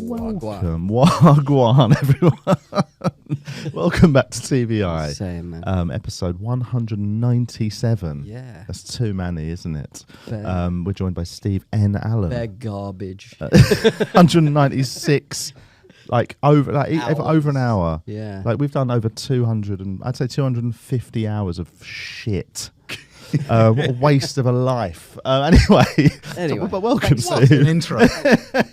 Wagwan, everyone. Welcome back to TVI. Same, man. Episode 197. Yeah. That's too many, isn't it? Fair. We're joined by Steve N. Allen. They're garbage. 196, over an hour. Yeah. Like we've done over 200 and I'd say 250 hours of shit. What a waste of a life. Anyway. But welcome, Steve. What an intro.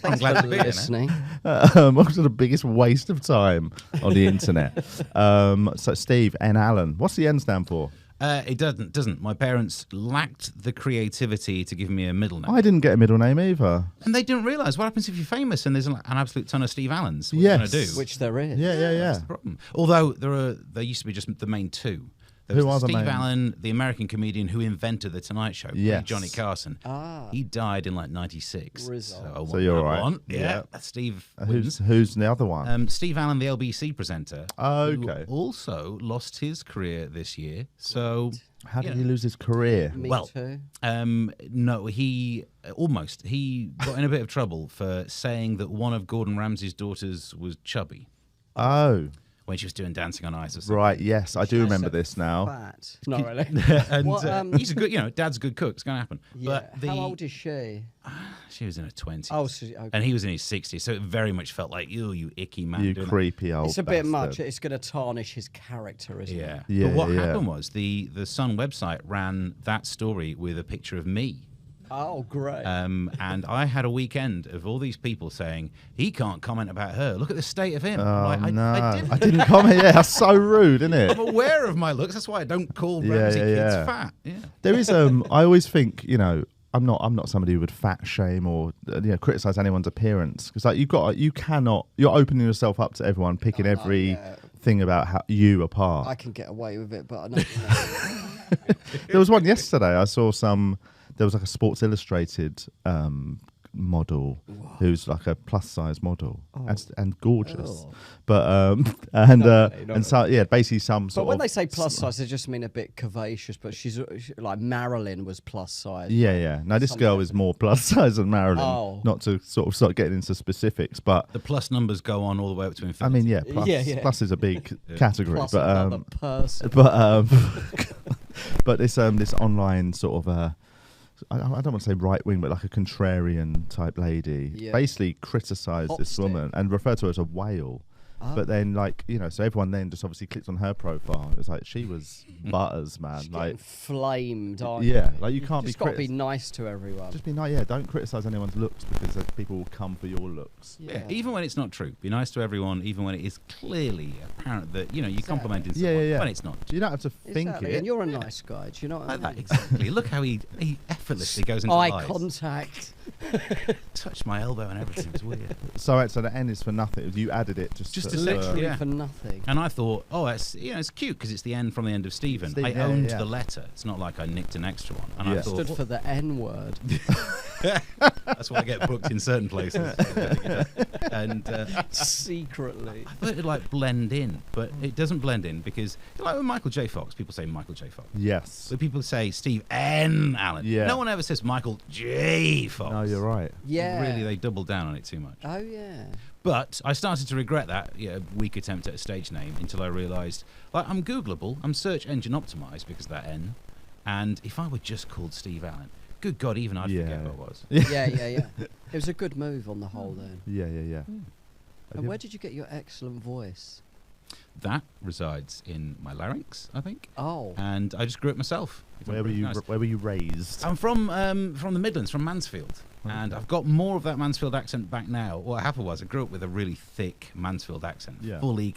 I'm glad to be listening. Welcome to the biggest waste of time on the internet. So Steve N. Allen. What's the N stand for? It doesn't. My parents lacked the creativity to give me a middle name. I didn't get a middle name either. And they didn't realise what happens if you're famous and there's an absolute ton of Steve Allens. What Yes. are you going to do? Which there is. Yeah. That's the problem. Although there used to be just the main two. There was Steve Allen, the American comedian who invented The Tonight Show, Johnny Carson. He died in 96. So you're right. Yeah. Steve. Who's the other one? Steve Allen, the LBC presenter. Okay. Who also lost his career this year. So How did he lose his career? Me too. No, he almost. He got in a bit of trouble for saying that one of Gordon Ramsay's daughters was chubby. Oh. When she was doing Dancing on Ice or something. Right, yes, I do remember this now. Fat. Not really. And he's a good, Dad's a good cook. It's going to happen. Yeah. But How old is she? She was in her 20s. Oh, okay. And he was in his 60s. So it very much felt like, you icky man. You creepy old It's a bit bastard. much. It's going to tarnish his character, isn't it? Yeah. But what happened was the Sun website ran that story with a picture of me. Oh, great. And I had a weekend of all these people saying, he can't comment about her. Look at the state of him. Oh, I didn't comment. Yeah, that's so rude, isn't it? I'm aware of my looks. That's why I don't call Ramsay kids fat. Yeah. There is, I always think, I'm not somebody who would fat shame or criticize anyone's appearance, because you're opening yourself up to everyone picking every thing about you apart. I can get away with it, but I know. There was one yesterday. I saw there was like a Sports Illustrated model who's like a plus size model and gorgeous, but basically some sort of. But when they say plus size, they just mean a bit curvaceous. But she's like Marilyn was plus size. Yeah. No, this girl is more plus size than Marilyn. Oh. Not to sort of start getting into specifics, but the plus numbers go on all the way up to infinity. I mean, plus is a big category, plus but another person. but this online sort of I don't want to say right wing, but like a contrarian type lady, basically criticised this woman and referred to her as a whale. But then, so everyone then just obviously clicked on her profile. It was like she was butters, man. Like flamed, aren't you? Yeah, like you can't just got to be nice to everyone. Just be nice. Yeah, don't criticise anyone's looks, because people will come for your looks. Yeah, even when it's not true. Be nice to everyone, even when it is clearly apparent that you're complimenting someone when it's not. You don't have to think it. And you're a nice guy. Do you know what I mean? That, exactly. Look how he effortlessly goes into eye lies. contact. Touch my elbow and everything. It's weird. So the N is for nothing. You added it just literally for nothing. And I thought, it's cute because it's the N from the end of Stephen. I owned the letter. It's not like I nicked an extra one. And I thought, stood for the N word. That's why I get booked in certain places. And secretly, I thought it'd blend in, but it doesn't blend in because like with Michael J. Fox, people say Michael J. Fox. Yes. But people say Steve N. Allen. Yeah. No one ever says Michael J. Fox. No, you're right. Yeah. Really, they double down on it too much. Oh yeah. But I started to regret that weak attempt at a stage name until I realised, I'm Googleable, I'm search engine optimised because of that N, and if I were just called Steve Allen, good God, even I'd forget who I was. Yeah. It was a good move on the whole then. Yeah. And where did you get your excellent voice? That resides in my larynx, I think. Oh. And I just grew it myself. Where were you raised? I'm from the Midlands, from Mansfield. Okay. And I've got more of that Mansfield accent back now. What happened was I grew up with a really thick Mansfield accent. Yeah. Fully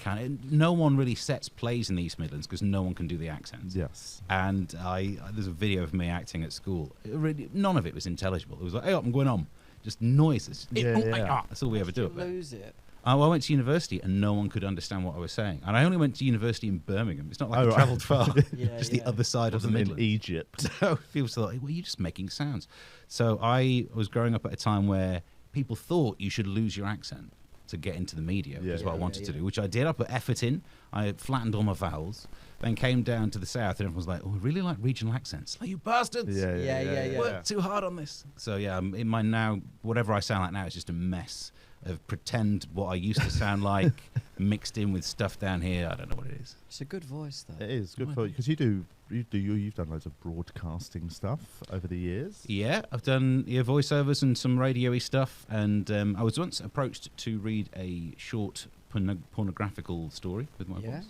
no one really sets plays in the East Midlands because no one can do the accents. Yes. And there's a video of me acting at school. None of it was intelligible. It was like, hey, I'm going on. Just noises. That's all we ever do. Lose it. I went to university and no one could understand what I was saying. And I only went to university in Birmingham. It's not like I travelled far. Just the other side of the Midlands. In Egypt. So people thought, well, you're just making sounds. So I was growing up at a time where people thought you should lose your accent to get into the media, is what I wanted to do, which I did. I put effort in. I flattened all my vowels. Then came down to the south and everyone was like, oh, I really like regional accents. Like, you bastards. Yeah. Worked too hard on this. So, in my now, whatever I sound like now is just a mess of pretend what I used to sound like mixed in with stuff down here. I don't know what it is. It's a good voice, though. It is good for you because you've done loads of broadcasting stuff over the years. Yeah, I've done voiceovers and some radio-y stuff, and I was once approached to read a short pornographical story with my voice.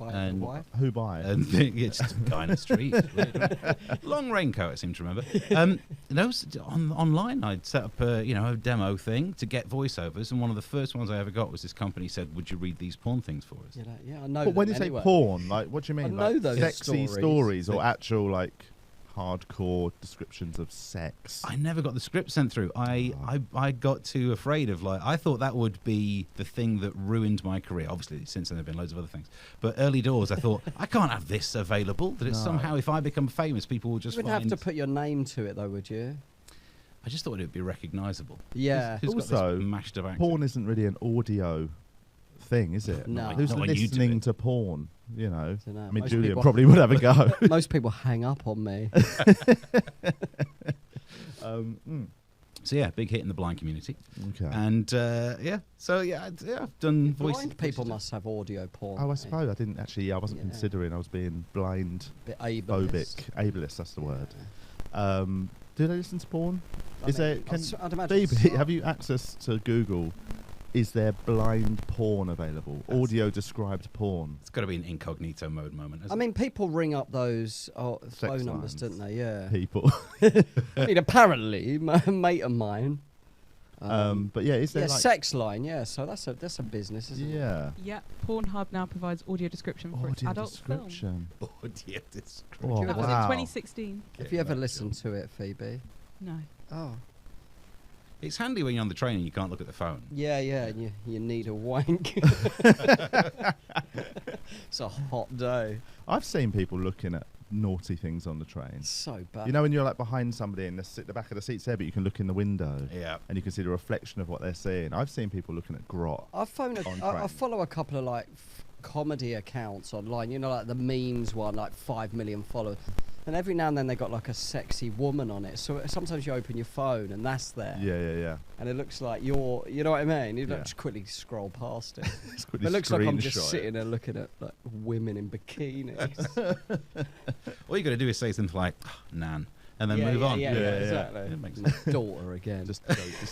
And why? Who by? And it's just a guy in the street. Long raincoat, I seem to remember. Online, I'd set up a demo thing to get voiceovers, and one of the first ones I ever got was this company said, "Would you read these porn things for us?" Yeah, I know. But when you say porn, like, what do you mean? I know those sexy stories or actual like hardcore descriptions of sex. I never got the script sent through. I got too afraid of I thought that would be the thing that ruined my career. Obviously, since then there have been loads of other things. But early doors, I thought I can't have this available. That it's somehow, if I become famous, people will just. You wouldn't have to put your name to it, though, would you? I just thought it would be recognisable. Yeah. Who's also, got this mashed up accent? porn isn't really an audio thing, is it? No. Who's Not when you do listening it. to porn? You know. Dunno. I mean, Most Julian people- probably would have a go. Most people hang up on me. So yeah, big hit in the blind community. Okay. And I've done voice. Blind people must have audio porn. Oh, I suppose I didn't actually. I wasn't Yeah. considering. I was being blind Bit phobic, ableist. ableist. That's the word. Yeah. Do they listen to porn? I Is there? mean, Can I'd imagine Phoebe, so. have you access to Google? Is there blind porn available? Audio described porn. It's got to be an incognito mode moment. I mean, people ring up those phone lines. numbers, don't they? Yeah. People. I mean, apparently, a mate of mine. But yeah, is there like sex line? Yeah, so that's a business, isn't it? yeah Yeah, Pornhub now provides audio description for its audio adult film. description? Audio description. Oh, That was in wow. 2016. Have you ever listened to it, Phoebe? No. Oh. It's handy when you're on the train and you can't look at the phone. Yeah, and you need a wank. It's a hot day. I've seen people looking at naughty things on the train. It's so bad. You know when you're like behind somebody and the back of the seat's there, but you can look in the window. Yeah. And you can see the reflection of what they're seeing. I've seen people looking at grot. I on I train. follow a couple of like comedy accounts online. You know, like the memes one, like 5 million followers. And every now and then they got like a sexy woman on it. So sometimes you open your phone and that's there. Yeah. And it looks like you know what I mean? You Yeah. don't just quickly scroll past it. It's quickly It looks like I'm just screenshot sitting it. there looking at like women in bikinis. All you got to do is say something like, "Nan," and then Yeah, mm. yeah, Yeah. exactly. It makes My daughter again. Just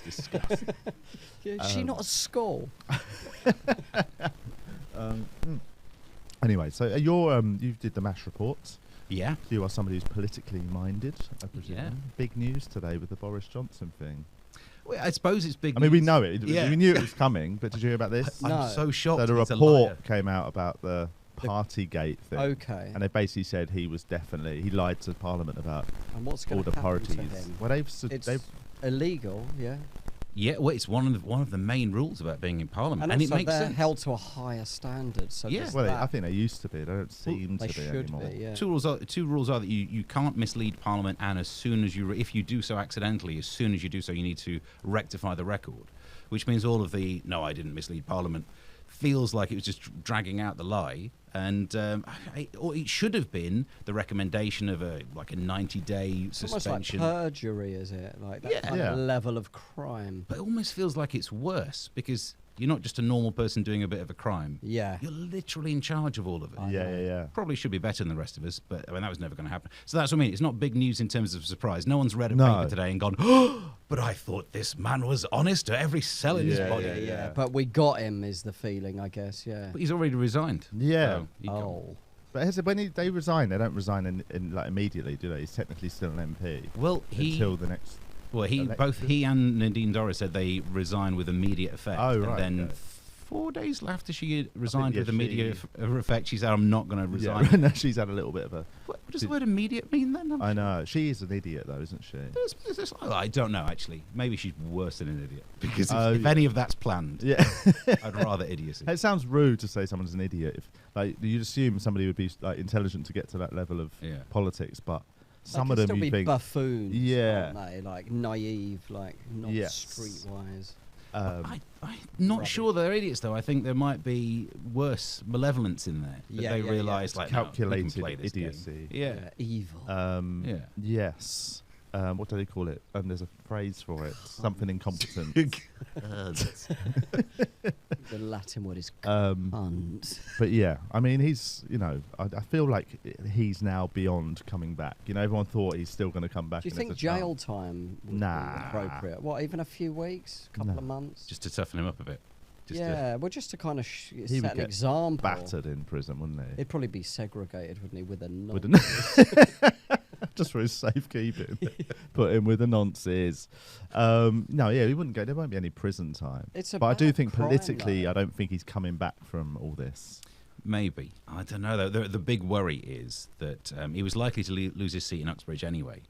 discuss. Yeah, is she not at school? Anyway, so you did the MASH reports. Yeah. You are somebody who's politically minded, I presume. Yeah. Big news today with the Boris Johnson thing. Well, I suppose it's big. I mean, we news. know it. Yeah. We knew it was coming, but did you hear about this? No. I'm so shocked. So the he's a liar. report came out about the Partygate thing. Okay. And they basically said he lied to Parliament about And what's all going to the happen parties. to him? Well, It's they've illegal, yeah. Yeah, well, it's one of the main rules about being in Parliament, and it also makes they're sense. held to a higher standard. So Yeah. there's well, that. I think they used to be. They don't seem They to be should anymore. be, yeah. Two rules are that you can't mislead Parliament, and as soon as if you do so accidentally, as soon as you do so, you need to rectify the record, which means all of the "no, I didn't mislead Parliament" feels like it was just dragging out the lie, and it should have been the recommendation of a 90-day It's almost like suspension. perjury, is it? Like that Yeah. kind Yeah. of level of crime. But it almost feels like it's worse because you're not just a normal person doing a bit of a crime. Yeah. You're literally in charge of all of it. Yeah. Probably should be better than the rest of us, but I mean that was never going to happen. So that's what I mean. It's not big news in terms of surprise. No one's read a No. paper today and gone, "Oh, but I thought this man was honest to every cell in his Yeah, body." yeah. But we got him, is the feeling, I guess, yeah. But he's already resigned. Yeah. So he got- Oh. But when they resign, they don't resign in like immediately, do they? He's technically still an MP Well, until the next. both elected. he and Nadine Dorries said they resign with immediate effect. Oh, right, And then okay. 4 days after she resigned yeah, with immediate she- effect, she said, "I'm not going to resign." Yeah, no, she's had a little bit of a. What does the word immediate mean then? I know she is an idiot though, isn't she? I don't know, actually. Maybe she's worse than an idiot. Because Oh, if yeah. any of that's planned, Yeah. I'd rather idiocy. It sounds rude to say someone's an idiot. If you'd assume somebody would be like intelligent to get to that level of Yeah. politics, but some They of can them still you be think. buffoons, Yeah. aren't they? Like naive, like not Yes. streetwise. I'm not Rubbish. sure they're idiots, though. I think there might be worse malevolence in there. That Yeah, they yeah, yeah. realise, It's like, no, we can calculated play this game. idiocy. Yeah. Evil. Yes. what do they call it? There's a phrase for it. Something incompetent. The Latin word is cunt. But yeah, I mean, he's, I feel like he's now beyond coming back. Everyone thought he's still going to come back. Do you think jail time would be appropriate? What, even a few weeks, couple of months? Just to toughen him up a bit. Just to kind of set an example. Battered in prison, wouldn't he? He'd probably be segregated, wouldn't he, with a nonce? Just for his safekeeping. Put him with the nonces. No, he wouldn't go. There won't be any prison time. But I do think politically, I don't think he's coming back from all this. Maybe. I don't know, though. The big worry is that he was likely to lose his seat in Uxbridge anyway.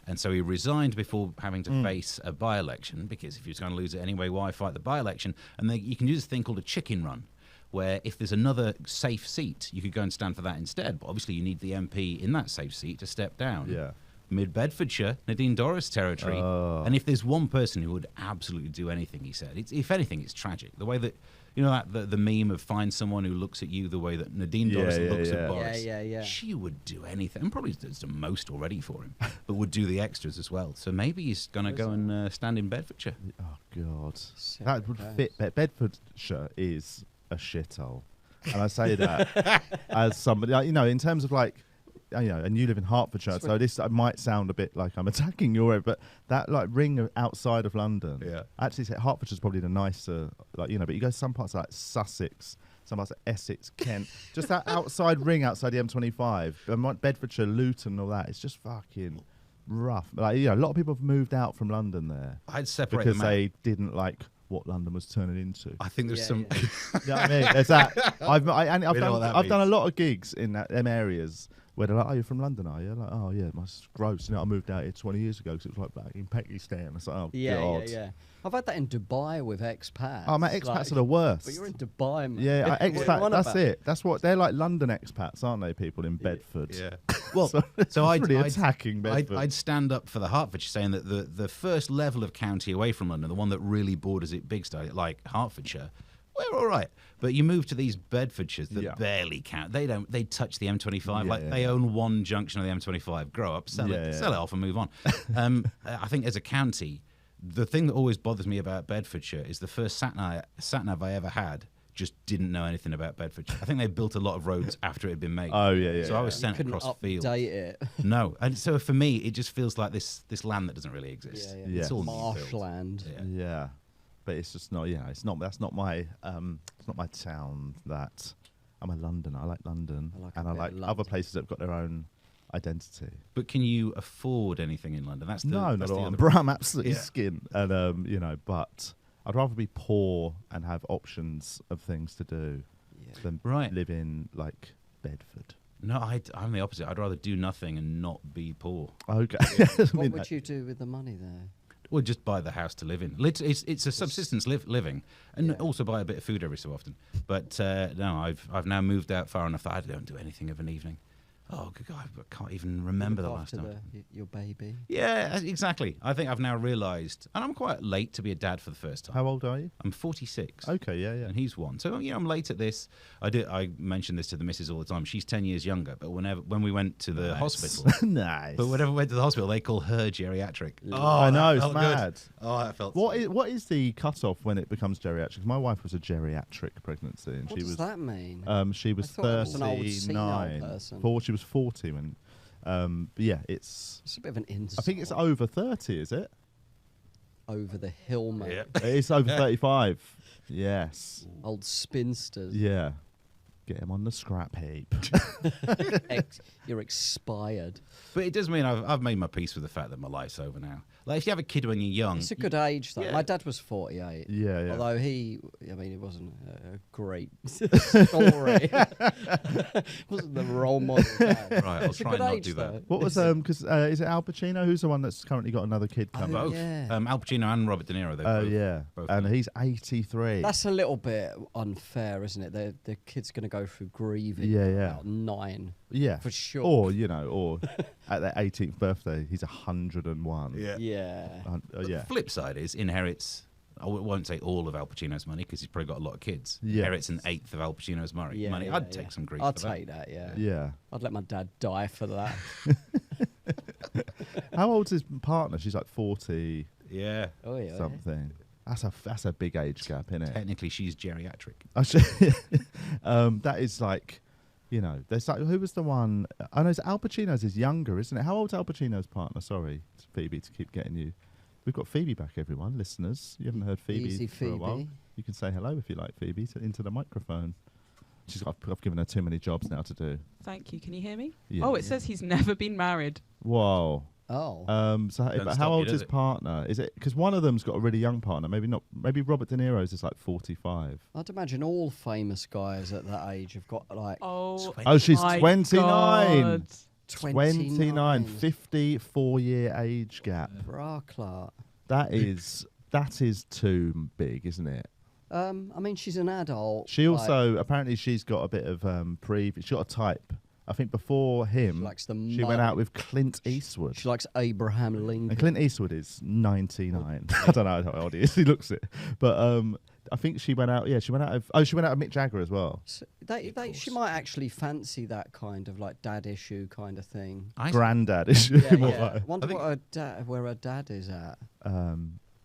And so he resigned before having to face a by-election, because if he was going to lose it anyway, why fight the by-election? And you can do this thing called a chicken run, where if there's another safe seat, you could go and stand for that instead. But obviously you need the MP in that safe seat to step down. Yeah. Mid-Bedfordshire, Nadine Dorris territory. And if there's one person who would absolutely do anything, he said, if anything, it's tragic. The way that, the meme of find someone who looks at you the way that Nadine Dorris looks at Boris. Yeah. She would do anything, and probably does the most already for him, but would do the extras as well. So maybe he's going to go and stand in Bedfordshire. Oh, God. That would fit. Bedfordshire is a shithole. And I say that as somebody, in terms of and you live in Hertfordshire, so this might sound a bit like I'm attacking your area, but that ring outside of London, actually Hertfordshire's probably the nicer, but you go some parts like Sussex, some parts of Essex, Kent, just that outside ring outside the M25, Bedfordshire, Luton, all that, it's just fucking rough. A lot of people have moved out from London there. I'd separate because them out. They didn't like what London was turning into. I think there's some. You know what I mean? There's that. I've done a lot of gigs in them areas where they're like, "Oh, you're from London, are you?" Like, "Oh, yeah, it's gross." I moved out here 20 years ago because it was like back in Pakistan. It's like, oh, God. Yeah. I've had that in Dubai with expats. Oh, man, expats are the worst. But you're in Dubai, man. Yeah, expats. That's it. That's what they're like. London expats, aren't they? People in Bedford. Yeah. Well, so I'd attacking Bedford. I'd stand up for the Hertfordshire, saying that the first level of county away from London, the one that really borders it big style, like Hertfordshire, we're all right. But you move to these Bedfordshires that barely count. They touch the M25. They own one junction of the M25. Grow up, sell it off, and move on. I think as a county, the thing that always bothers me about Bedfordshire is the first sat-nav I ever had just didn't know anything about Bedfordshire. I think they built a lot of roads after it had been made. Oh, yeah. So I was sent across fields. Update it. No. And so for me, it just feels like this land that doesn't really exist. Yeah. It's all marshland. Yeah. But it's just not. It's not. That's not my. It's not my town. That I'm a Londoner. I like London, I like other places that've got their own identity. But can you afford anything in London? That's not at all. I'm absolutely skint, and but I'd rather be poor and have options of things to do than live in like Bedford. No, I'm the opposite. I'd rather do nothing and not be poor. Okay. What would you do with the money there? Or just buy the house to live in. It's a subsistence living, and also buy a bit of food every so often. But no, I've now moved out far enough that I don't do anything of an evening. Oh, good God, I can't even remember the last time. Your baby. Yeah, exactly. I think I've now realised, and I'm quite late to be a dad for the first time. How old are you? I'm 46. Okay, yeah. And he's 1. So, I'm late at this. I mention this to the missus all the time. She's 10 years younger, but when we went to the hospital... Nice. But whenever we went to the hospital, they call her geriatric. Oh, I know, it's mad. Good. Oh, that felt What is the cut-off when it becomes geriatric? My wife was a geriatric pregnancy. And what does that mean? She was 39. She was 40 when... it's a bit of an insult. I think it's over 30, is it? Over the hill, mate. Yeah. It's over 35. Yes. Old spinsters. Yeah. Get him on the scrap heap. You're expired. But it does mean I've made my peace with the fact that my life's over now. Like, if you have a kid when you're young... It's a good age, though. Yeah. My dad was 48. Yeah. Although it wasn't a great story. Wasn't the role model dad. Right, I'll try and not do that. What was, because is it Al Pacino? Who's the one that's currently got another kid coming? Both. Yeah. Al Pacino and Robert De Niro. Both and he's 83. That's a little bit unfair, isn't it? The kid's going to go through grieving about 9. Yeah. For sure. Or at their 18th birthday, he's 101. Yeah. The flip side is inherits, I won't say all of Al Pacino's money because he's probably got a lot of kids. Yeah. Inherits an eighth of Al Pacino's money. I'd take some grief I'd for that. take that, Yeah. I'd let my dad die for that. How old's his partner? She's like 40 Yeah. Oh yeah. something. That's a big age gap, isn't it? Technically, she's geriatric. That is like, you know, there's like, who was the one? I know Al Pacino's is younger, isn't it? How old's Al Pacino's partner? Sorry, Phoebe, to keep getting you. We've got Phoebe back, everyone, listeners. You haven't heard Phoebe Easy, for a while. Phoebe. You can say hello if you like, Phoebe, into the microphone. I've given her too many jobs now to do. Thank you. Can you hear me? Yeah. It says he's never been married. Whoa. Oh. But how old's his partner? Is it because one of them's got a really young partner? Maybe not. Maybe Robert De Niro's is like 45. I'd imagine all famous guys at that age have got like. She's my 29. God. 29. 54-year age gap. Bra Clark. That is too big, isn't it? I mean, she's an adult. She also apparently she's got a bit of she's got a type. I think before him, she went out with Clint Eastwood. She likes Abraham Lincoln. And Clint Eastwood is 99. I don't know how old he is. He looks it. But I think she went out. Yeah, she went out of Mick Jagger as well. So she might actually fancy that kind of like dad issue kind of thing. Granddad issue. Yeah. Wonder where her dad is at.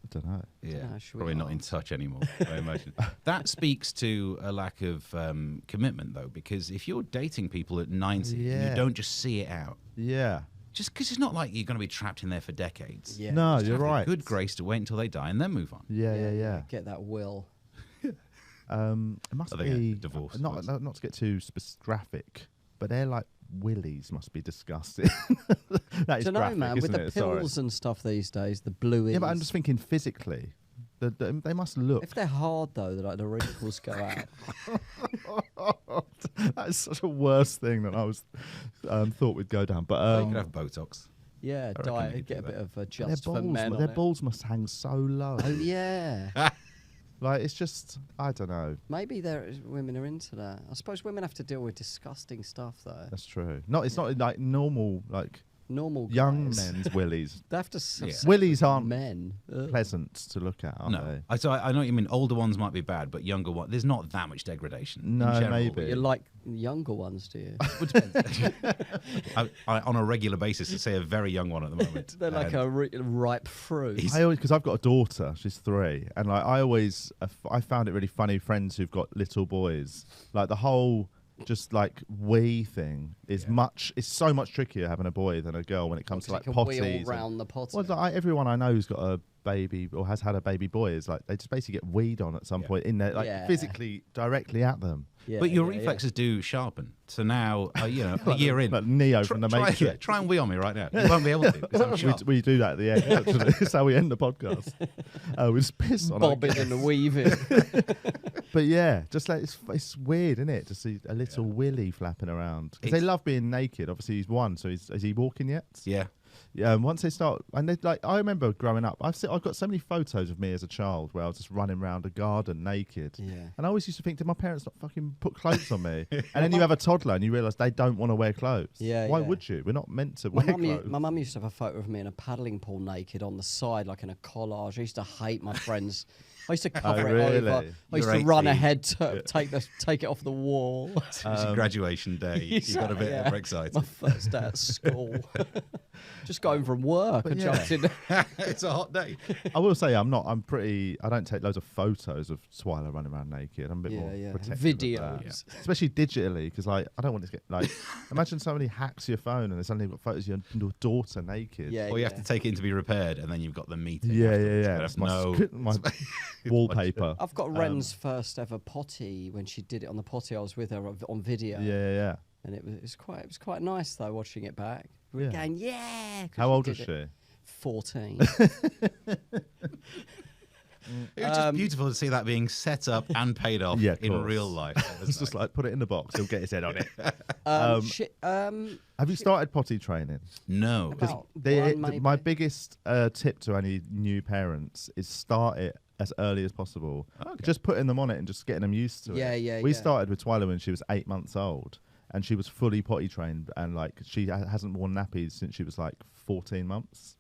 I don't know. Yeah, probably not in touch anymore, I imagine. That speaks to a lack of commitment, though, because if you're dating people at 90, and you don't just see it out. Yeah. Just because it's not like you're going to be trapped in there for decades. Yeah. No, just you're have the right. good grace to wait until they die and then move on. Yeah. Get that will. It must be divorce. Not to get too graphic, but they're like willies must be disgusting. That is graphic, man. With the pills and stuff these days, the blueies. Yeah, but I'm just thinking physically. They must look. If they're hard though, like the wrinkles go out. That is such a worse thing than I was thought we'd go down. But you could have Botox. Yeah, diet, get a bit of just their for men. Their balls must hang so low. Oh yeah. Like it's just, I don't know. Maybe women are into that. I suppose women have to deal with disgusting stuff though. That's true. It's not like normal young guys. men's willies. They have to. Willies aren't men pleasant to look at, are they? I know what you mean. Older ones might be bad, but younger ones, there's not that much degradation. No, in general. maybe. You like younger ones, do you? I, on a regular basis, I say a very young one at the moment. They're like a ripe fruit. Because I've got a daughter, she's 3, and like I found it really funny. Friends who've got little boys, like the whole just like wee thing is so much trickier having a boy than a girl when it comes to like potties. Wheel round the potty. Well, like, everyone I know who's got a baby or has had a baby boy is like they just basically get weed on at some point in there, like physically directly at them. Yeah, but your reflexes do sharpen. So now, a year in, like Neo from the Matrix. Try and wee on me right now. You won't be able to. 'Cause I'm sharp. We do that at the end. Actually, it's how we end the podcast. We just piss on bobbing and weaving. But yeah, just like it's weird, isn't it? To see a little willy flapping around because they love being naked. Obviously, he's 1, so is he walking yet? Yeah. Yeah, once they start, and they like, I remember growing up. I've got so many photos of me as a child where I was just running around a garden naked. Yeah. And I always used to think, did my parents not fucking put clothes on me? And then you have a toddler and you realise they don't want to wear clothes. Yeah. Why would you? We're not meant to wear clothes. My mum used to have a photo of me in a paddling pool naked on the side, like in a collage. I used to hate my friends. I used to cover it over. I used to run ahead to take it off the wall. It was a graduation day. You got a bit overexcited. My first day at school. Just going from work and jumped in. It's a hot day. I will say I don't take loads of photos of Twyla running around naked. I'm a bit more protective videos, of that. Especially digitally, because like I don't want to get like. Imagine somebody hacks your phone and they suddenly got photos of your daughter naked. Yeah, or you have to take it in to be repaired, and then you've got the meeting. Yeah. That's my wallpaper. I've got Ren's first ever potty when she did it on the potty. I was with her on video. Yeah. And it was quite nice though watching it back. Yeah. Going, yeah. How old is she? 14. It was just beautiful to see that being set up and paid off in real life. It's just like put it in the box. He'll get his head on it. Have you started potty training? No. My biggest tip to any new parents is start it as early as possible. Okay. Just putting them on it and just getting them used to it. We started with Twyla when she was 8 months old, and she was fully potty trained, and like she hasn't worn nappies since she was like 14 months.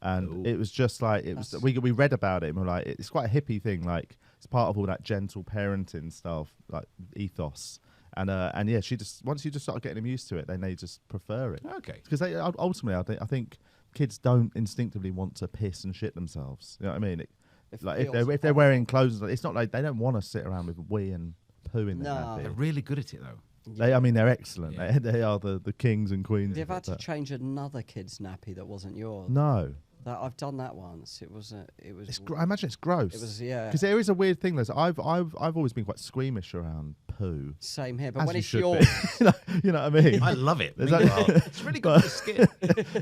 And it was just like we read about it and we're like, it's quite a hippie thing, like it's part of all that gentle parenting stuff, like ethos. And yeah, she just once you just start getting them used to it, then they just prefer it. Okay. Because they ultimately, I think kids don't instinctively want to piss and shit themselves. You know what I mean? If they're wearing clothes, it's not like they don't want to sit around with wee and poo in their nappy. They're really good at it though. They're excellent. Yeah. They are the kings and queens. Have you ever had to change another kid's nappy that wasn't yours? No. I've done that once. It was. I imagine it's gross. It was, yeah. Because there is a weird thing. I've always been quite squeamish around poo. Same here, but As when you it's should yours, be. You know what I mean? I love it. There's It's really good for the skin.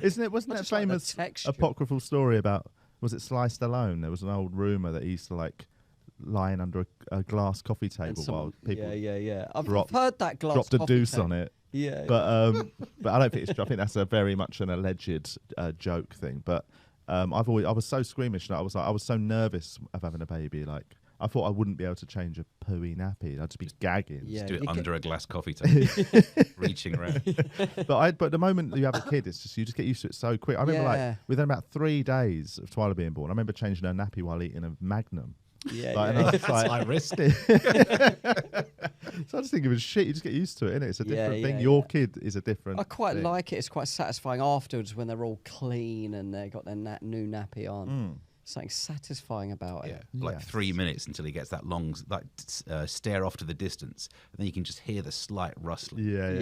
Isn't it? Wasn't that famous texture. apocryphal story about? Was it Sly Stallone? There was an old rumor that he used to like lying under a glass coffee table while people yeah. I've dropped heard that glass dropped a coffee deuce table. on it. Yeah. But I don't think it's true. I think that's a very much an alleged joke thing. But I was so squeamish that I was so nervous of having a baby. Like I thought I wouldn't be able to change a pooey nappy. I'd just be gagging. Just do it under a glass coffee table, reaching around. But the moment you have a kid, it's just you just get used to it so quick. I remember like within about 3 days of Twyla being born, I remember changing her nappy while eating a Magnum. Yeah, like, yeah. And I was That's like, high risk. So I just think of it as shit. You just get used to it, innit? It's a different thing. Yeah. Your kid is a different. I quite thing. like it. It's quite satisfying afterwards when they're all clean and they got their new nappy on. Something satisfying about it. Like 3 minutes until he gets that long stare off to the distance, and then you can just hear the slight rustling. Yeah.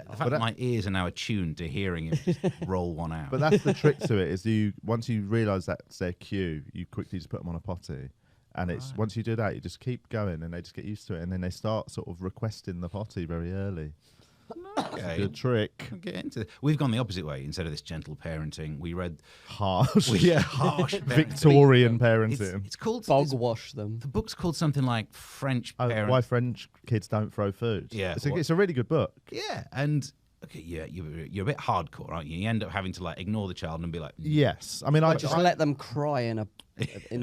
The fact that my ears are now attuned to hearing him just roll one out. But that's the trick to it. Is once you realise that's their cue, you quickly just put them on a potty. And it's once you do that, you just keep going, and they just get used to it, and then they start sort of requesting the potty very early. Okay. Good trick. I'll get into it. We've gone the opposite way. Instead of this gentle parenting, we read Harsh. harsh parenting. Victorian parenting. It's called Bog wash them. The book's called something like French Parent. Why French kids don't throw food. Yeah, it's a really good book. Yeah, and okay, yeah, you're a bit hardcore, aren't you? You end up having to like ignore the child and be like, Yes, I mean I just let them cry in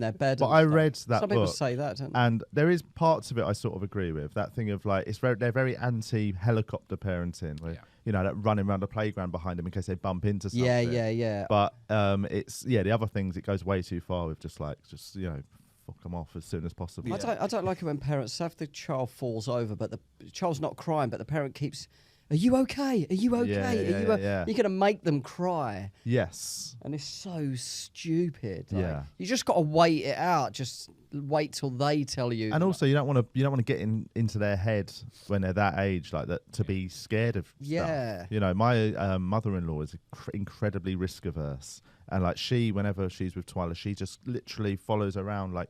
their bed. But I read that Some book, people say that, don't they? and there is parts of it I sort of agree with. That thing of like they're very anti-helicopter parenting, where that running around the playground behind them in case they bump into something. Yeah. But it's the other things, it goes way too far with just fuck them off as soon as possible. I don't like it when parents say if the child falls over, but the child's not crying, but the parent keeps. Are you okay? Are you okay? Yeah. You're going to make them cry. Yes. And it's so stupid. Yeah. You just got to wait it out. Just wait till they tell you. And also, you don't want to get into their head when they're that age, like that, to be scared of stuff. My mother-in-law is incredibly risk averse, and like whenever she's with Twyla, she just literally follows around with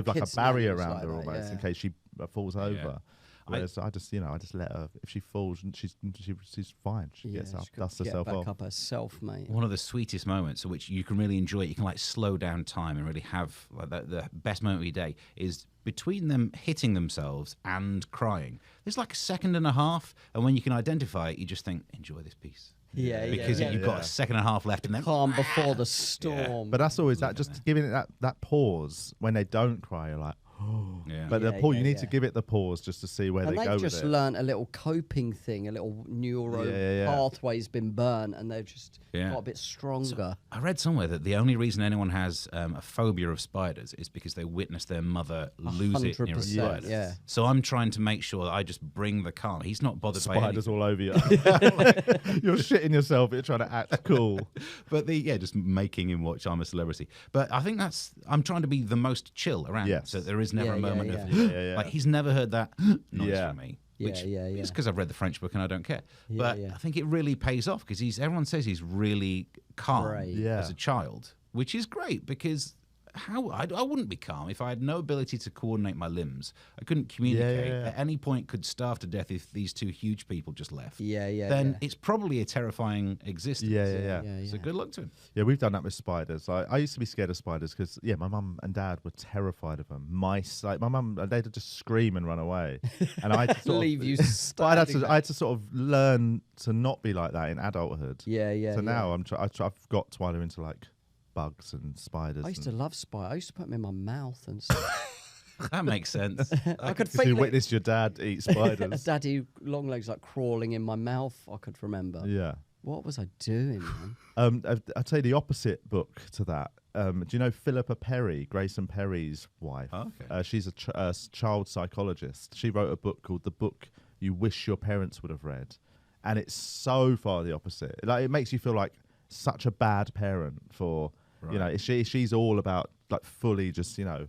like a barrier around her almost in case she falls over. Whereas I just let her. If she falls, she's fine. She gets up, dusts herself off. Back up herself, mate. One of the sweetest moments, which you can really enjoy, you can like slow down time and really have like the best moment of your day, is between them hitting themselves and crying. There's like a second and a half, and when you can identify it, you just think, enjoy this piece. Because you've got a second and a half left, and then calm before the storm. But that's always that. Just giving it that pause when they don't cry. You're like. But the pause, you need to give it the pause just to see where they go with it. And they've just learned a little coping thing, a little neuro pathway's been burnt, and they've just got a bit stronger. So I read somewhere that the only reason anyone has a phobia of spiders is because they witnessed their mother lose it near a spider. Yeah. So I'm trying to make sure that I just bring the calm. He's not bothered by spiders anything. all over you. You're shitting yourself. You're trying to act cool. But just making him watch I'm a Celebrity. But I think I'm trying to be the most chill around. Yes. So there is never a moment of like he's never heard that noise from me. It's because I've read the French book and I don't care. But I think it really pays off because everyone says he's really calm as a child, which is great because I wouldn't be calm if I had no ability to coordinate my limbs. I couldn't communicate. At any point could starve to death if these two huge people just left. Then it's probably a terrifying existence. So good luck to him. Yeah, we've done that with spiders. I used to be scared of spiders because my mum and dad were terrified of them. Mice, like my mum, they'd just scream and run away, and I had to leave you. I had to sort of learn to not be like that in adulthood. So now I've got Twyla into like bugs and spiders. I used to love spiders. I used to put them in my mouth and stuff. That makes sense. I could feel you witnessed your dad eat spiders. Daddy long legs like crawling in my mouth. I could remember. Yeah. What was I doing, man? I'd say the opposite book to that. Do you know Philippa Perry, Grayson Perry's wife? Oh, okay. She's a child psychologist. She wrote a book called The Book you wish your parents would have read, and it's so far the opposite. Like, it makes you feel like such a bad parent for, you know, she's all about like fully just, you know,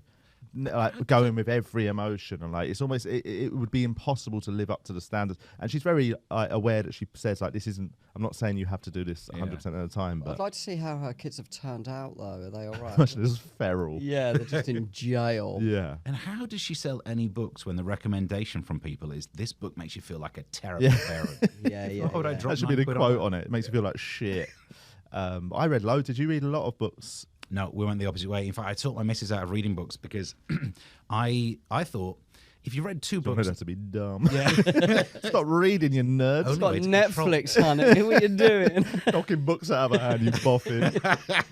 like going with every emotion, and like it's almost it would be impossible to live up to the standards. And she's very aware that she says like, this isn't, I'm not saying you have to do this 100% of the time, but I'd like to see how her kids have turned out though. Are they all right? imagine this is feral. Yeah, they're just in jail. Yeah. And how does she sell any books when the recommendation from people is, this book makes you feel like a terrible parent? Yeah. Why would I drop That should be £9 the quote on it. It makes you feel like shit. I read loads. Did you read a lot of books? No, we went the opposite way. In fact, I taught my missus out of reading books because I thought, if you read 2 books... Don't have to be dumb. Yeah. Stop reading, you nerds. It's got it's Netflix, honey. What are you doing? Knocking books out of her hand, you boffin.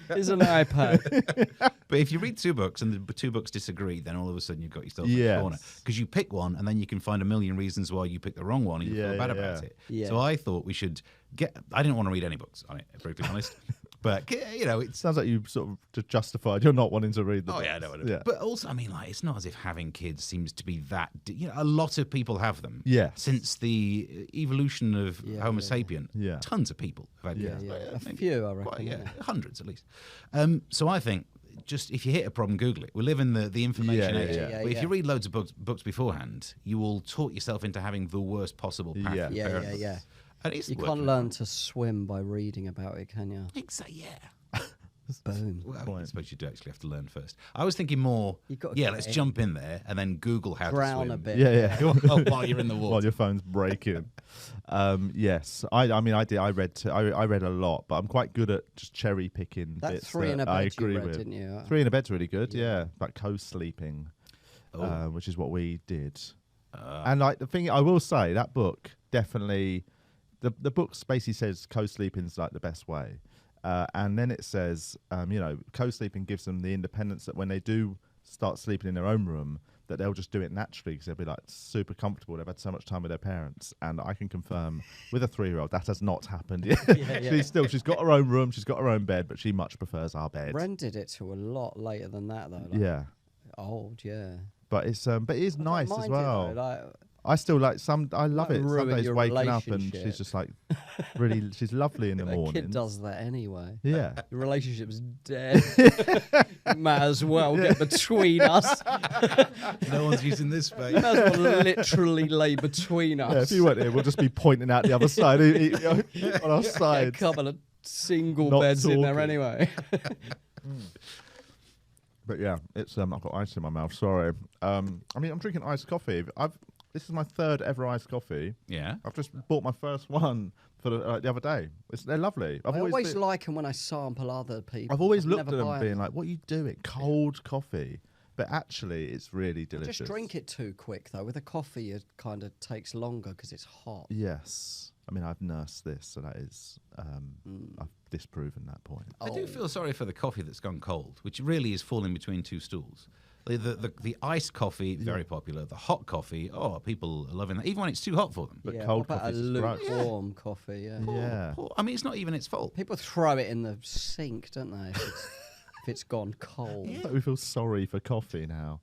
It's an iPad. But if you read 2 books and the 2 books disagree, then all of a sudden you've got yourself in a corner. Because you pick one and then you can find a million reasons why you picked the wrong one and you feel bad about it. Yeah. So I thought we should get... I didn't want to read any books on it, brutally honest. But, you know, it's... Sounds like you sort of justified you're not wanting to read the books. Yeah, I know. Yeah. But also, I mean, like, it's not as if having kids seems to be that... You know, a lot of people have them. Yeah. Since the evolution of Homo sapien. Yeah. Tons of people have had kids. A few, I reckon. Hundreds at least. So I think, just if you hit a problem, Google it. We live in the information age. But if you read loads of books beforehand, you will talk yourself into having the worst possible path. Yeah. And it's You can't learn to swim by reading about it, can you? Exactly. Yeah. Boom. Well, I suppose you do actually have to learn first. I was thinking more, let's jump in there and then Google how Drown to swim. a bit. Yeah. While you're in the water. While your phone's breaking. Yes. I mean, I did. I read a lot, but I'm quite good at just cherry picking That bits 3 in a that I bed you agree read, with. didn't you? 3 in a bed's really good. Yeah. Like co-sleeping, which is what we did. And like the thing, I will say that book definitely... The book basically says co-sleeping is like the best way. And then it says, you know, co-sleeping gives them the independence that when they do start sleeping in their own room, that they'll just do it naturally because they'll be like super comfortable. They've had so much time with their parents. And I can confirm with a 3-year-old, that has not happened yet. She's got her own room, she's got her own bed, but she much prefers our bed. Ren did it to a lot later than that, though. Yeah. Old, yeah. But it is nice as well. It, though, like, I still like I love it. Some days your waking up and relationship. she's just like really, she's lovely in the morning. kid does that anyway. Yeah. Your relationship's dead. Might as well get between us. No one's using this space. Might as well literally lay between us. Yeah, if you went here, we'll just be pointing out the other side on our A sides. couple of single Not beds in there talking. anyway. But yeah, it's I've got ice in my mouth. Sorry. I mean, I'm drinking iced coffee. This is my 3rd ever iced coffee. Yeah. I've just bought my first one for the other day. They're lovely. I always like them when I sample other people. I've always looked never at them buy being like, "What are you doing? Cold coffee." But actually, it's really delicious. Just drink it too quick though. With a coffee, it kind of takes longer because it's hot. Yes. I mean, I've nursed this, so that is, I've disproven that point. I do feel sorry for the coffee that's gone cold, which really is falling between 2 stools. The iced coffee, very popular. The hot coffee, people are loving that, even when it's too hot for them. But Yeah, cold what about coffee a is gross. lukewarm coffee. Yeah. Yeah. I mean, it's not even its fault. People throw it in the sink, don't they? If it's gone cold. It's like we feel sorry for coffee now.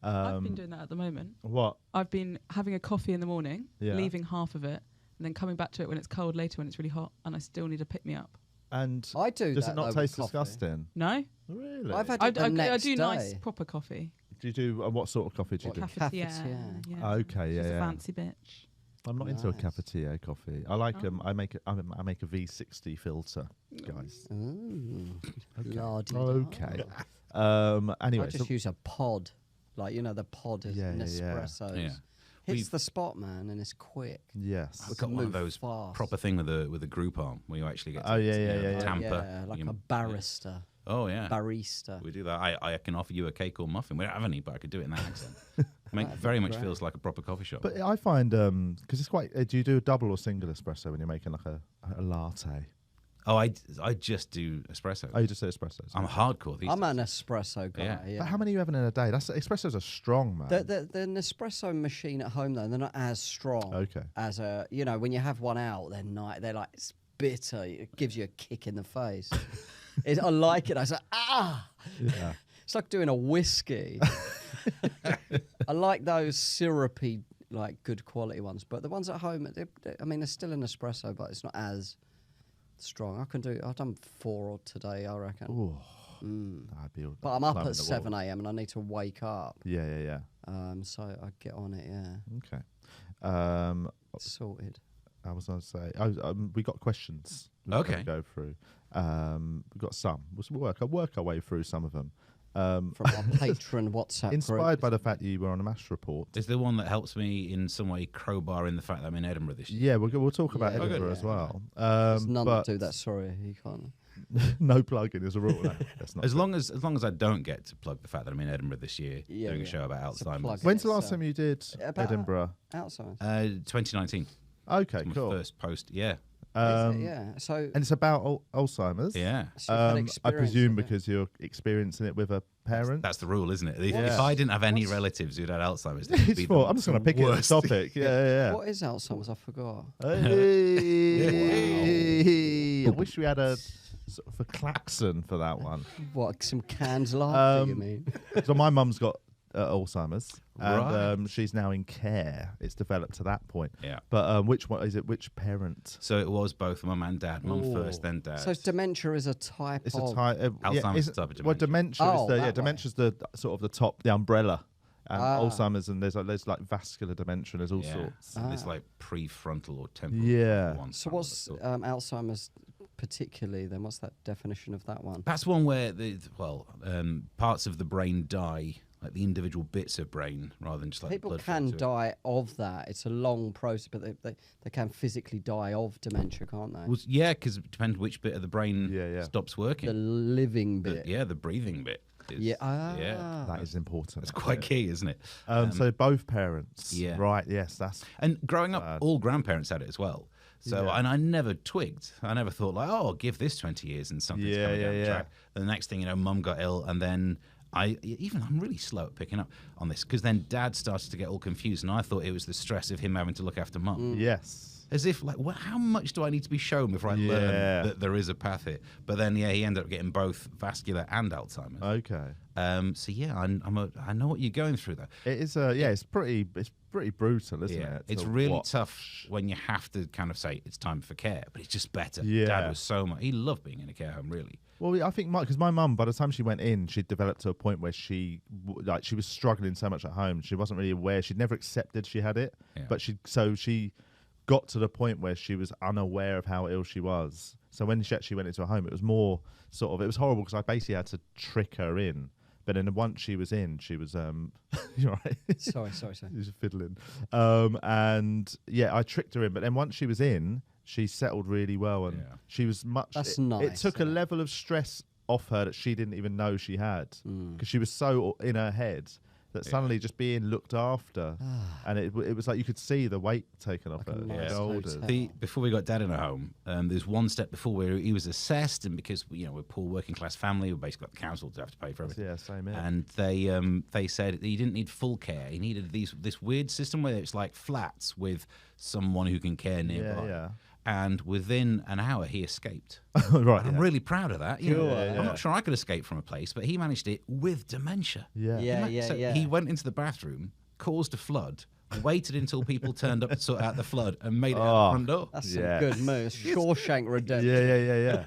I've been doing that at the moment. What? I've been having a coffee in the morning, Yeah. leaving half of it, and then coming back to it when it's cold later when it's really hot, and I still need a pick-me-up. And I do. does that, it not though, with taste coffee. disgusting? No? Really? I've had I it the next do day. nice proper coffee. Do you do what sort of coffee do you do? Cafetiere. Yeah. Okay, She's yeah. a fancy bitch. I'm not into a Nice. cafetiere coffee. I like I make a V60 filter, guys. Ooh. La-di-da. Okay. Anyway, I just use a pod. Like, the pod is Yeah, yeah, yeah. Nespresso's. Yeah. Hits the spot, man, and it's quick. yes. We've got one of Move those fast. proper thing with a group arm where you actually get to Oh, yeah. tamper. Yeah, like You- a barrister. Oh, yeah. Barista. We do that. I can offer you a cake or muffin. We don't have any, but I could do it in that accent. Very much feels like a proper coffee shop. But I find because it's quite. Do you do a double or single espresso when you're making like a latte? Oh, I just do espresso. Oh, you just say espressos. I'm hardcore these I'm days. an espresso guy. Yeah. Yeah. But how many are you having in a day? Espressos are strong, man. The Nespresso machine at home though, they're not as strong. Okay. As when you have one out, they're like it's bitter. It gives you a kick in the face. I like it. I was like, Yeah. It's like doing a whiskey. I like those syrupy, like good quality ones. But the ones at home, I mean, they're still an espresso, but it's not as strong. I've done 4 today, I reckon. Ooh, But I'm up at 7 a.m. and I need to wake up. Yeah. So I get on it. Yeah. Okay. Sorted. I was going to say, we got questions. Okay. To go through. We've got some. We'll work our way through some of them. From our patron WhatsApp Inspired group. by the fact that you were on a MASH report. Is the one that helps me in some way crowbar in the fact that I'm in Edinburgh this Yeah, year? we'll talk about Yeah. Edinburgh Okay. as well. There's none that do that. Sorry, you can't. No plugging is a rule. No, that's not As good. long as I don't get to plug the fact that I'm in Edinburgh this year doing a show about It's a plug. Alzheimer's. When's the last time you did About Edinburgh? Outside. 2019. Okay, It's my cool. first post. Yeah. Is it? Yeah. So And it's about Alzheimer's. Yeah. so you've had I experience presume of it. because you're experiencing it with a parent. That's the rule, isn't it? If Yeah. I didn't have any What's- relatives who'd had Alzheimer's, they'd It's be for. the I'm just going to pick it as worst. a topic. Yeah. What is Alzheimer's? I forgot. Hey. I wish we had a sort of a klaxon for that one. What? Some canned laughter, you Um, mean? So my mum's got Alzheimer's, and Right. she's now in care. It's developed to that point. Yeah. But which one is it? Which parent? So it was both mum and dad. Mum Ooh. first, then dad. So dementia is a type It's of. a type. Alzheimer's type of Well, dementia. dementia Oh, is the that way. dementia's the sort of the top, the umbrella. And Ah. Alzheimer's, and there's like vascular dementia, and there's all Yeah. sorts. And It's like prefrontal or temporal. Yeah. one So time, what's but- Alzheimer's particularly then? What's that definition of that one? That's one where parts of the brain die, like the individual bits of brain, rather than just like People blood can flow to it. die of that. It's a long process, but they can physically die of dementia, can't they? Well, yeah, because it depends which bit of the brain Yeah. stops working. The living bit. The breathing bit. Is, Yeah. yeah. That is important. That's quite key, isn't it? So both parents. Yeah. Right. Yes. That's. And growing up, Bad. all grandparents had it as well. So, Yeah. and I never twigged. I never thought like, oh, give this 20 years and something's coming down the track. The next thing, mum got ill, and then I'm really slow at picking up on this because then dad started to get all confused, and I thought it was the stress of him having to look after mum. Yes. As if, like, how much do I need to be shown before I learn that there is a path here? But then, he ended up getting both vascular and Alzheimer's. Okay. I know what you're going through there. It is. It's pretty brutal, isn't it? It's to really watch. tough when you have to kind of say it's time for care, but it's just better. Yeah. Dad was so much. He loved being in a care home, really. Well, I think because my mum, by the time she went in, she'd developed to a point where she was struggling so much at home. She wasn't really aware. She'd never accepted she had it, Yeah. but she got to the point where she was unaware of how ill she was. So when she actually went into a home, it was more it was horrible because I basically had to trick her in. But then once she was in, she was you're right. Sorry. She was fiddling. And I tricked her in. But then once she was in, she settled really well, and she was much. That's It nice, took a isn't it? level of stress off her that she didn't even know she had because she was so in her head that suddenly just being looked after, and it was like you could see the weight taken off Like a her nice shoulders. hotel. Before we got dad in a home, there's one step before where he was assessed, and because we're a poor working class family, we basically got the council to have to pay for everything. Yeah, same here. And they said he didn't need full care. He needed this weird system where it's like flats with someone who can care nearby. Yeah. And within an hour, he escaped. Right. I'm really proud of that. You know, Yeah. I'm not sure I could escape from a place, but he managed it with dementia. Yeah. Yeah. So he went into the bathroom, caused a flood, waited until people turned up to sort out the flood, and made it out the front door. That's some Yeah. good moves. Shawshank Redemption. Yeah.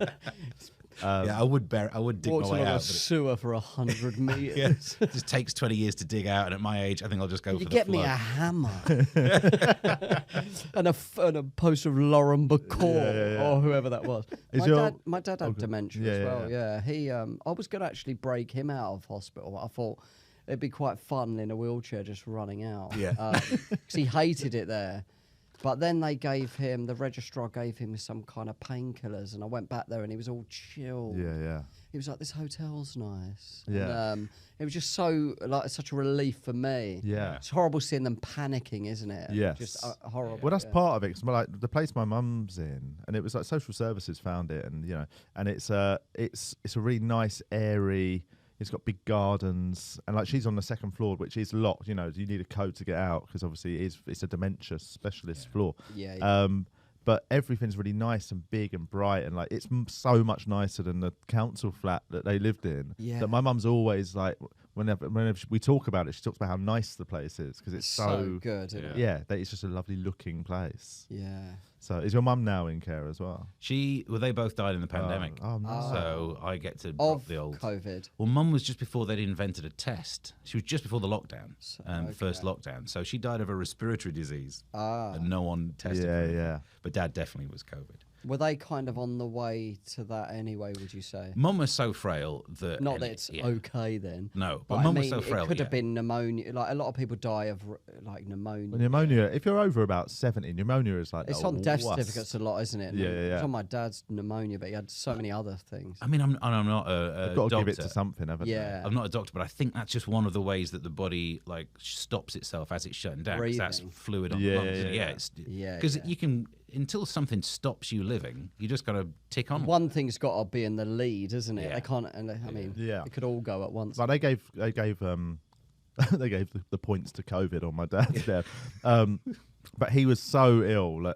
I would dig Walked my way along a out. But sewer for 100 meters. it just takes 20 years to dig out, and at my age, I think I'll just go for You the get me flood. a hammer and a poster of Lauren Bacall or whoever that was. My dad had dementia as well. Yeah, he. I was going to actually break him out of hospital. I thought it'd be quite fun in a wheelchair just running out. Yeah. because he hated it there. But then the registrar gave him some kind of painkillers, and I went back there and he was all chilled. Yeah. He was like, "This hotel's nice." Yeah. And, it was just such a relief for me. Yeah. It's horrible seeing them panicking, isn't it? Yes. Just horrible. Well, that's part of it. 'Cause like the place my mum's in, and it was like social services found it, and and it's a really nice, airy. It's got big gardens, and like she's on the second floor, which is locked. You need a code to get out because obviously it's a dementia specialist floor. Yeah. But everything's really nice and big and bright, and like it's so much nicer than the council flat that they lived in. Yeah. That my mum's always like, whenever we talk about it, she talks about how nice the place is because it's so good. That it's just a lovely looking place. Yeah. So is your mum now in care as well? They both died in the pandemic. Oh no. So I get to drop the old COVID. Well, Mum was just before they'd invented a test. She was just before the lockdown, first lockdown. So she died of a respiratory disease, and no one tested for it. Yeah. But Dad definitely was COVID. Were they kind of on the way to that anyway, would you say? Mum was so frail that... Not that it's okay then. No, but Mum was so frail. It could have been pneumonia. Like, a lot of people die of like pneumonia. Well, pneumonia, if you're over about 70, pneumonia is like... It's on death certificates a lot, isn't it? Yeah. It's on my dad's pneumonia, but he had so many other things. I mean, I'm not a They've got to doctor. give it to something, haven't they? I'm not a doctor, but I think that's just one of the ways that the body like stops itself as it's shutting down. Because that's fluid on the lungs. Because you can... Until something stops you living, you just got to tick on. One thing's got to be in the lead, isn't it? They can't. I mean, it could all go at once. But they gave they gave the points to COVID on my dad's death. But he was so ill,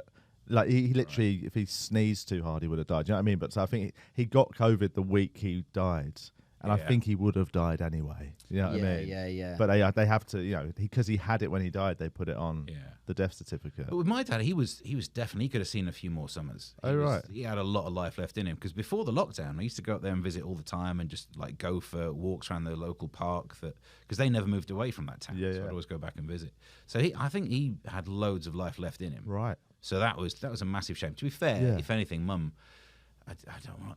like he literally, if he sneezed too hard, he would have died. Do you know what I mean? But so I think he got COVID the week he died. And I think he would have died anyway. You know what I mean? Yeah. But they have to, because he had it when he died, they put it on the death certificate. But with my dad, he was definitely, he could have seen a few more summers. He had a lot of life left in him. Because before the lockdown, I used to go up there and visit all the time and just like go for walks around the local park because they never moved away from that town. So I'd always go back and visit. So I think he had loads of life left in him. Right. So that was a massive shame. To be fair, if anything, Mum... I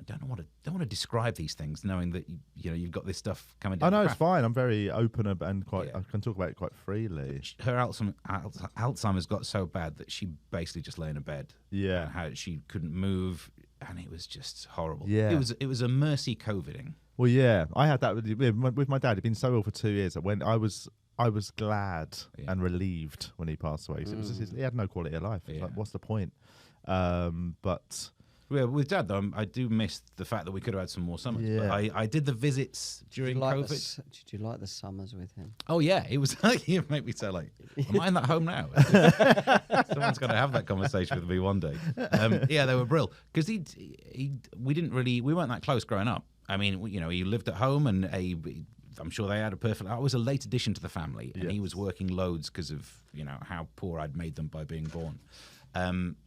don't want to describe these things, knowing that you've got this stuff coming down. I know it's fine. I'm very open and I can talk about it quite freely. Her Alzheimer's got so bad that she basically just lay in a bed. Yeah, and how she couldn't move, and it was just horrible. Yeah, it was a mercy COVIDing. Well, yeah, I had that with my dad. He'd been so ill for 2 years that when I was glad and relieved when he passed away. So it was just, he had no quality of life. It was like, what's the point? But. Yeah, with Dad though, I do miss the fact that we could have had some more summers. Yeah. But I did the visits during COVID. Did you like the summers with him? Oh yeah, it was like you make me say like, am I in that home now? Someone's got to have that conversation with me one day. Yeah, they were brilliant because we weren't that close growing up. I mean, he lived at home and I'm sure they had a perfect... I was a late addition to the family and he was working loads because of how poor I'd made them by being born.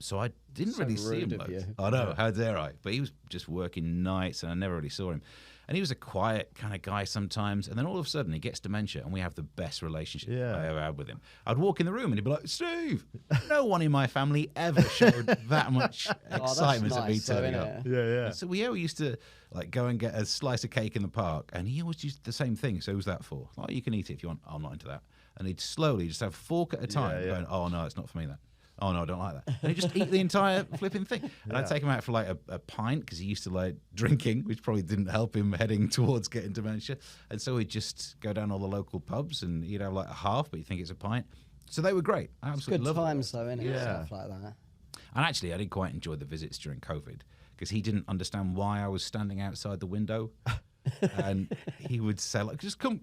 So I didn't really see him much. I know, how dare I? But he was just working nights and I never really saw him. And he was a quiet kind of guy sometimes. And then all of a sudden he gets dementia and we have the best relationship I ever had with him. I'd walk in the room and he'd be like, Steve, no one in my family ever showed that much excitement at me turning up. Yeah. So we used to like go and get a slice of cake in the park and he always used the same thing. So who's that for? Oh, you can eat it if you want. I'm not into that. And he'd slowly just have a fork at a time going, oh no, it's not for me that. Oh no, I don't like that. And he'd just eat the entire flipping thing. And I'd take him out for like a pint because he used to like drinking, which probably didn't help him heading towards getting dementia. And so he'd just go down all the local pubs and he'd have like a half, but you think it's a pint. So they were great. I absolutely loved it. Good times though, innit? Stuff like that. And actually, I did quite enjoy the visits during COVID because he didn't understand why I was standing outside the window. And he would say, like, just come,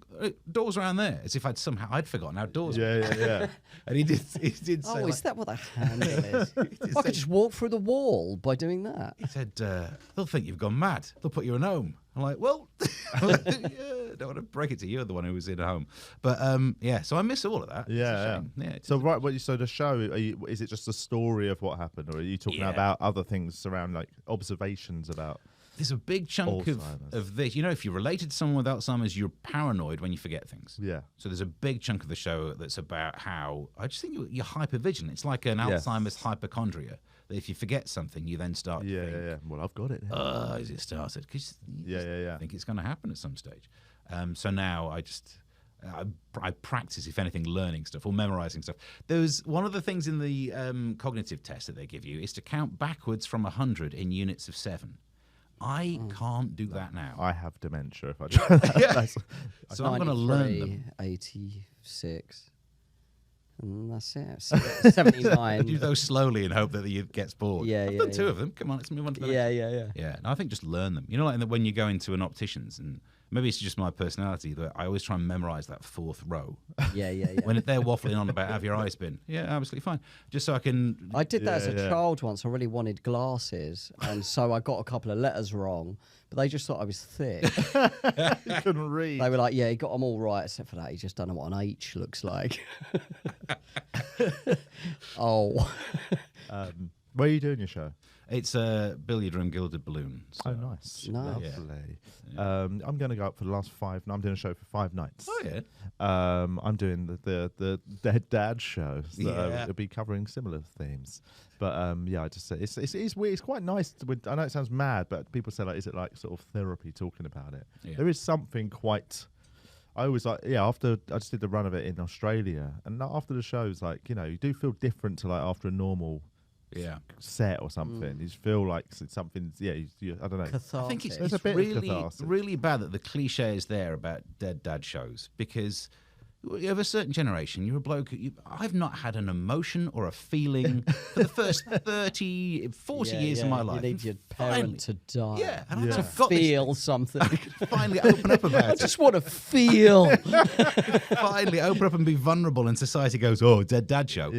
doors around there, as if I'd forgotten how doors were. Yeah. And he did say, oh, is that what that handle is? I could just walk through the wall by doing that. He said, they'll think you've gone mad. They'll put you in home. I'm like, well, don't want to break it to you, the one who was in home. But, so I miss all of that. Yeah. So, so the show, is it just a story of what happened? Or are you talking about other things around, like, observations about... There's a big chunk of this. If you're related to someone with Alzheimer's, you're paranoid when you forget things. Yeah. So there's a big chunk of the show that's about how... I just think you're hypervigilant. It's like an Alzheimer's hypochondria. That if you forget something, you then start to think... Yeah. Well, I've got it. Is it started? Because I think it's going to happen at some stage. So now I practice, if anything, learning stuff or memorizing stuff. There's one of the things in the cognitive test that they give you is to count backwards from 100 in units of 7. I can't do that now. I have dementia if I try that. So I'm going to learn them. 86. And that's it. 79. You do those slowly and hope that you gets bored. Yeah, I've done 2 of them. Come on, let's move on to the next. Yeah. Yeah, and I think just learn them. Like when you go into an optician's and maybe it's just my personality that I always try and memorize that fourth row. Yeah. When they're waffling on about have your eyes been, yeah, absolutely fine. Just so I can. I did that as a child once. I really wanted glasses, and so I got a couple of letters wrong. But they just thought I was thick. You couldn't read. They were like, "Yeah, he got them all right, except for that. He just don't know what an H looks like." Oh. Where are you doing your show? It's a billiard room gilded balloon. So. Oh, nice. Nice. Lovely. I'm going to go up for the last 5. I'm doing a show for 5 nights. Oh, yeah. I'm doing the Dead Dad show. So it'll be covering similar themes. But I just say it's weird. It's quite nice. I know it sounds mad, but people say, like, is it like sort of therapy talking about it? Yeah. There is something quite... I always like, after I just did the run of it in Australia, and after the shows, like, you know, you do feel different to like after a normal set or something. You just feel like it's something, I don't know. Cathartic. I think it's really bad that the cliche is there about dead dad shows, because you have a certain generation, you're a bloke, I've not had an emotion or a feeling for the first 30, 40 years of my life. You need your parent to die. Yeah, and to feel something. Finally open up about it. I just want to feel. Finally open up and be vulnerable, and society goes, oh, dead dad show.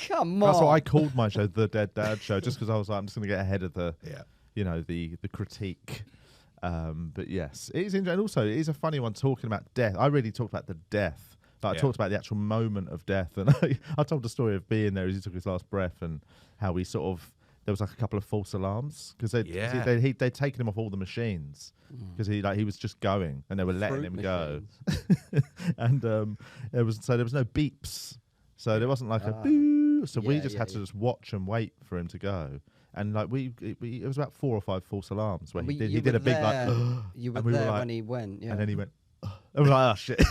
Come on. That's what I called my show, The Dead Dad Show, just because I was like, I'm just going to get ahead of the, the critique. But yes, it is interesting. And also, it is a funny one talking about death. I really talked about the death. Like, I talked about the actual moment of death. And I told the story of being there as he took his last breath, and how we sort of, there was like a couple of false alarms because they'd taken him off all the machines because he was just going, and they were letting him go. And there was no beeps. So there wasn't like a boo. So we just had to just watch and wait for him to go. And like it was about 4 or 5 false alarms where he did a big like. You were there when he went, and then he went. And we're like, oh shit!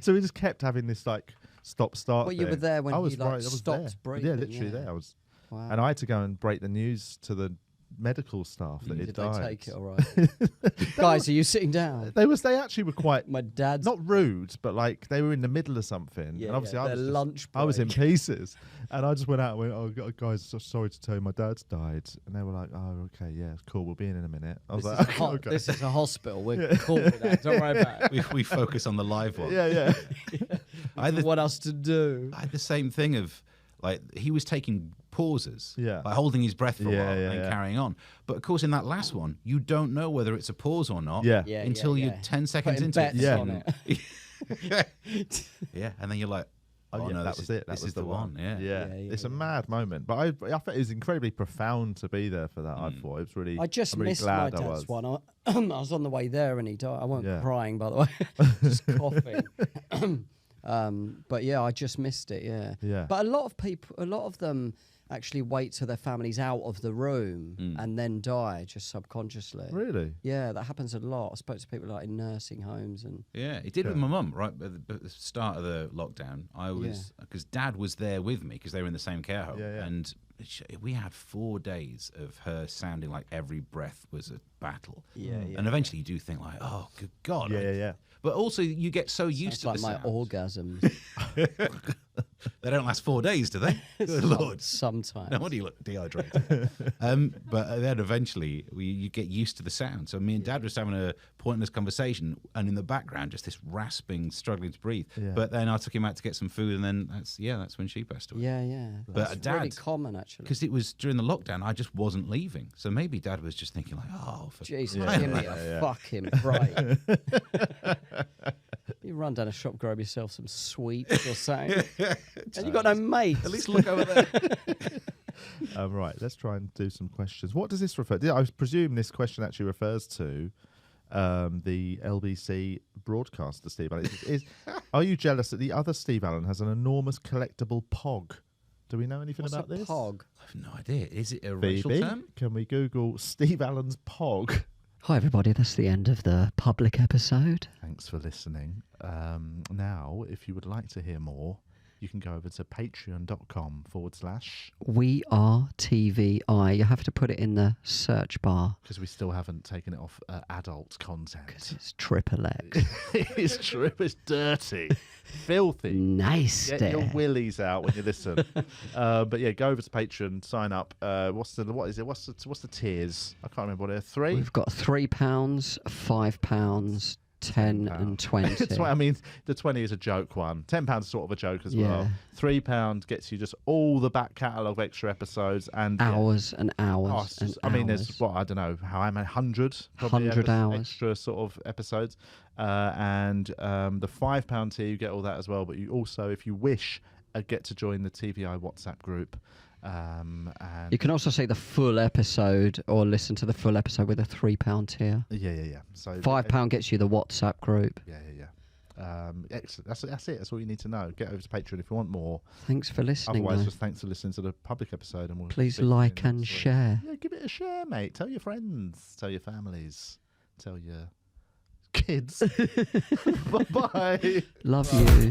So we just kept having this like stop-start. Well, you were there when he stopped breathing. Yeah, literally there. I was, and I had to go and break the news to the medical staff that he'd died. Did they take it all right? Guys, are you sitting down? They actually were quite my dad's not rude, but like they were in the middle of something. Yeah, and obviously I was in pieces, and I just went out and went, "Oh guys, so sorry to tell you my dad's died." And they were like, "Oh, okay, yeah, cool, we'll be in a minute." I was okay. This is a hospital. We're cool with that. Don't worry about it. We focus on the live one. Yeah. What else to do? I had the same thing of like he was taking pauses by holding his breath for a while and carrying on. But of course, in that last one, you don't know whether it's a pause or not until you're 10 seconds into it. And then you're like, no, that was it. This is the one. Yeah. It's a mad moment, but I thought it was incredibly profound to be there for that. I thought it was really. I just missed my dad's one. I was on the way there and he died. I wasn't crying, by the way, just coughing. But I just missed it. Yeah. But a lot of them actually wait till their family's out of the room and then die just subconsciously. Really? Yeah, that happens a lot. I spoke to people like in nursing homes and. Yeah, it did with my mum. Right at the start of the lockdown, I was because Dad was there with me because they were in the same care home, and we had 4 days of her sounding like every breath was a battle. And eventually you do think like, oh, good God. Yeah. But also you get so used to like the my sound. orgasms. They don't last 4 days, do they? Good Lord. Sometimes. No wonder you look dehydrated. But then eventually you get used to the sound. So me and Dad was having a pointless conversation, and in the background just this rasping, struggling to breathe. Yeah. But then I took him out to get some food, and then that's when she passed away. Yeah. But that's Dad, really common actually. Because it was during the lockdown, I just wasn't leaving. So maybe Dad was just thinking like, oh, for Jesus, give me a fucking break. You run down a shop, grab yourself some sweets or something. And you got no mates. At least look over there. Right, let's try and do some questions. What does this refer to? I presume this question actually refers to the LBC broadcaster, Steve Allen. Are you jealous that the other Steve Allen has an enormous collectible pog? Do we know anything about this? Pog? I have no idea. Is it a racial term? Can we Google Steve Allen's pog? Hi everybody, that's the end of the public episode. Thanks for listening. Now, if you would like to hear more, you can go over to patreon.com/ We Are TVI. You have to put it in the search bar. Because we still haven't taken it off adult content. Because it's triple X. It's true. It's dirty. Filthy. Nice. Get your willies out when you listen. But yeah, go over to Patreon, sign up. What's the tiers? I can't remember what it is. 3? We've got £3, £5, 10 and 20. I mean, the 20 is a joke one. £10 is sort of a joke as well. £3 gets you just all the back catalogue of extra episodes and hours and hours. There's I don't know how many 100 hours extra sort of episodes. And the £5 tier, you get all that as well. But you also, if you wish, get to join the TVI WhatsApp group. And you can also see the full episode or listen to the full episode with a £3 tier. Yeah. So £5 gets you the WhatsApp group. Yeah. Excellent. That's it. That's all you need to know. Get over to Patreon if you want more. Thanks for listening. Otherwise, just thanks for listeing to the public episode. And please like and share. Yeah, give it a share, mate. Tell your friends. Tell your families. Tell your kids. Bye-bye. Love you.